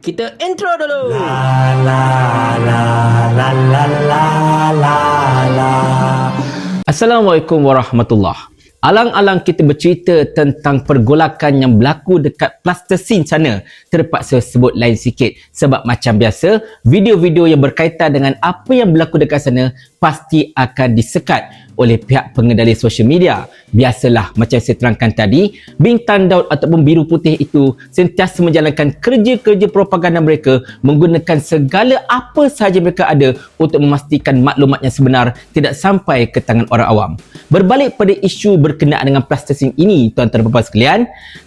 Kita intro dulu. Assalamualaikum warahmatullahi. Alang-alang kita bercerita tentang pergolakan yang berlaku dekat Plasticine sana, terpaksa sebut lain sikit sebab macam biasa, video-video yang berkaitan dengan apa yang berlaku dekat sana pasti akan disekat oleh pihak pengendali sosial media. Biasalah macam saya terangkan tadi, Bintang Daud ataupun Biru Putih itu sentiasa menjalankan kerja-kerja propaganda mereka menggunakan segala apa sahaja mereka ada untuk memastikan maklumat yang sebenar tidak sampai ke tangan orang awam. Berbalik pada isu berkenaan dengan Plasticine ini, tuan-tuan dan puan sekalian,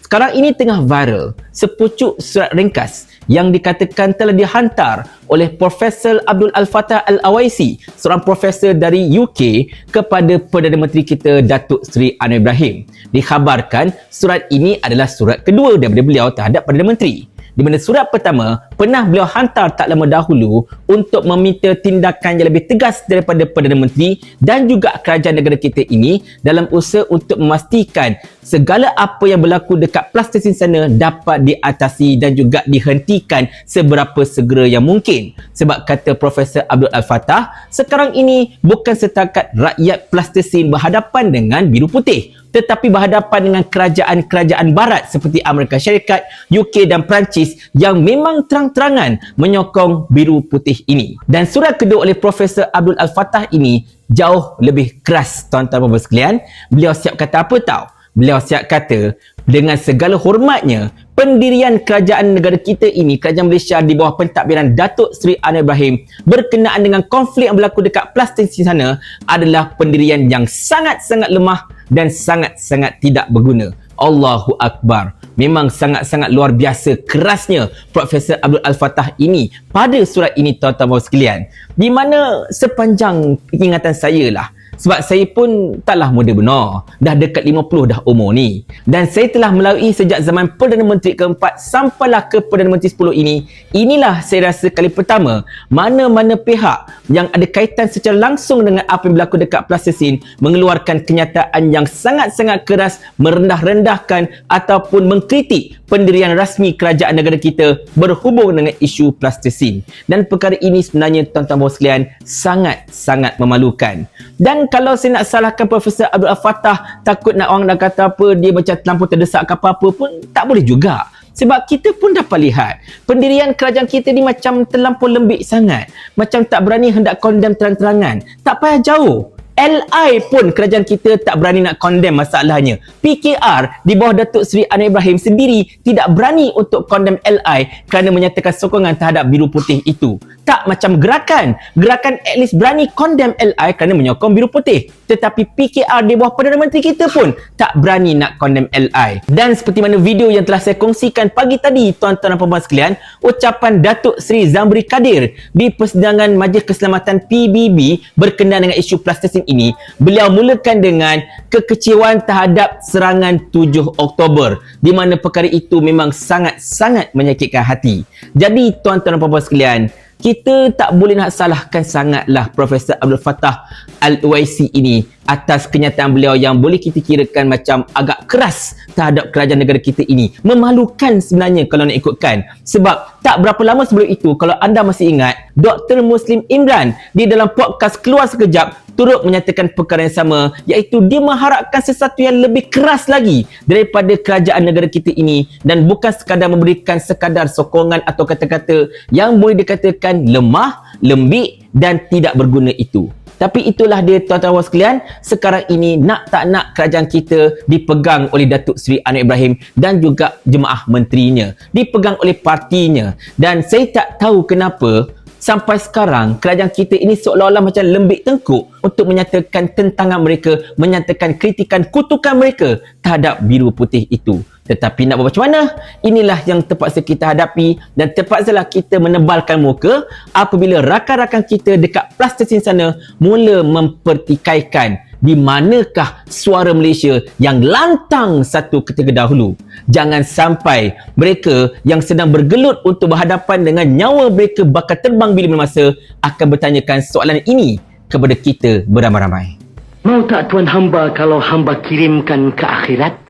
sekarang ini tengah viral sepucuk surat ringkas yang dikatakan telah dihantar oleh Profesor Abdul Al-Fattah Al-Awaisi, seorang profesor dari UK, kepada Perdana Menteri kita Datuk Seri Anwar Ibrahim. Dikhabarkan surat ini adalah surat kedua daripada beliau terhadap Perdana Menteri, di mana surat pertama pernah beliau hantar tak lama dahulu untuk meminta tindakan yang lebih tegas daripada Perdana Menteri dan juga kerajaan negara kita ini dalam usaha untuk memastikan segala apa yang berlaku dekat Plasticine sana dapat diatasi dan juga dihentikan seberapa segera yang mungkin. Sebab kata Profesor Abdul Al-Fattah, sekarang ini bukan setakat rakyat Plasticine berhadapan dengan Biru Putih, tetapi berhadapan dengan kerajaan-kerajaan barat seperti Amerika Syarikat, UK dan Perancis yang memang terang-terangan menyokong Biru Putih ini. Dan surat kedua oleh Profesor Abdul Al-Fattah ini jauh lebih keras, tuan-tuan dan puan sekalian. Beliau siap kata apa tahu? Beliau siap kata, dengan segala hormatnya, pendirian kerajaan negara kita ini, kerajaan Malaysia di bawah pentadbiran Datuk Seri Anwar Ibrahim berkenaan dengan konflik yang berlaku dekat Plasticine sana adalah pendirian yang sangat-sangat lemah dan sangat-sangat tidak berguna. Allahu Akbar. Memang sangat-sangat luar biasa kerasnya Profesor Abdul Al-Fattah ini pada surat ini, tuan-tuan dan sekalian. Di mana sepanjang ingatan saya lah, sebab saya pun taklah muda benar, dah dekat 50 dah umur ni, dan saya telah melalui sejak zaman Perdana Menteri keempat sampailah ke Perdana Menteri 10 ini. Inilah saya rasa kali pertama mana-mana pihak yang ada kaitan secara langsung dengan apa yang berlaku dekat Plasticine mengeluarkan kenyataan yang sangat-sangat keras, merendah-rendahkan ataupun mengkritik pendirian rasmi kerajaan negara kita berhubung dengan isu Plasticine. Dan perkara ini sebenarnya, tuan-tuan dan sekalian, sangat-sangat memalukan. Dan kalau saya nak salahkan Profesor Abdul Al-Fattah, takut nak orang nak kata apa, dia macam terlampau terdesak ke apa-apa pun, tak boleh juga. Sebab kita pun dapat lihat pendirian kerajaan kita ni macam terlampau lembik sangat, macam tak berani hendak condemn terang-terangan. Tak payah jauh, LI pun kerajaan kita tak berani nak condemn masalahnya. PKR di bawah Datuk Seri Anwar Ibrahim sendiri tidak berani untuk condemn LI kerana menyatakan sokongan terhadap Biru Putih itu. Tak macam gerakan at least berani condemn LI kerana menyokong Biru Putih. Tetapi PKR di bawah Perdana Menteri kita pun tak berani nak condemn LI. Dan seperti mana video yang telah saya kongsikan pagi tadi, tuan-tuan dan puan-puan sekalian, ucapan Datuk Seri Zamri Kadir di persidangan Majlis Keselamatan PBB berkenaan dengan isu Plasticine ini, beliau mulakan dengan kekecewaan terhadap serangan 7 Oktober, di mana perkara itu memang sangat-sangat menyakitkan hati. Jadi tuan-tuan dan puan-puan sekalian, kita tak boleh nak salahkan sangatlah Profesor Abdul Fattah Al-Awaisi ini atas kenyataan beliau yang boleh kita kirakan macam agak keras terhadap kerajaan negara kita ini. Memalukan sebenarnya kalau nak ikutkan. Sebab tak berapa lama sebelum itu, kalau anda masih ingat, Dr. Muslim Imran di dalam podcast Keluar Sekejap turut menyatakan perkara yang sama, iaitu dia mengharapkan sesuatu yang lebih keras lagi daripada kerajaan negara kita ini, dan bukan sekadar memberikan sekadar sokongan atau kata-kata yang boleh dikatakan lemah, lembik dan tidak berguna itu. Tapi itulah dia, tuan-tuan sekalian, sekarang ini nak tak nak kerajaan kita dipegang oleh Datuk Seri Anwar Ibrahim dan juga jemaah menterinya, dipegang oleh partinya. Dan saya tak tahu kenapa sampai sekarang kerajaan kita ini seolah-olah macam lembik tengkuk untuk menyatakan tentangan mereka, menyatakan kritikan, kutukan mereka terhadap Biru Putih itu. Tetapi nak buat macam mana? Inilah yang terpaksa kita hadapi, dan terpaksalah kita menebalkan muka apabila rakan-rakan kita dekat Plasticine sana mula mempertikaikan di manakah suara Malaysia yang lantang satu ketika dahulu. Jangan sampai mereka yang sedang bergelut untuk berhadapan dengan nyawa mereka bakal terbang bila masa akan bertanyakan soalan ini kepada kita beramai-ramai. Mau tak Tuan hamba kalau hamba kirimkan ke akhirat?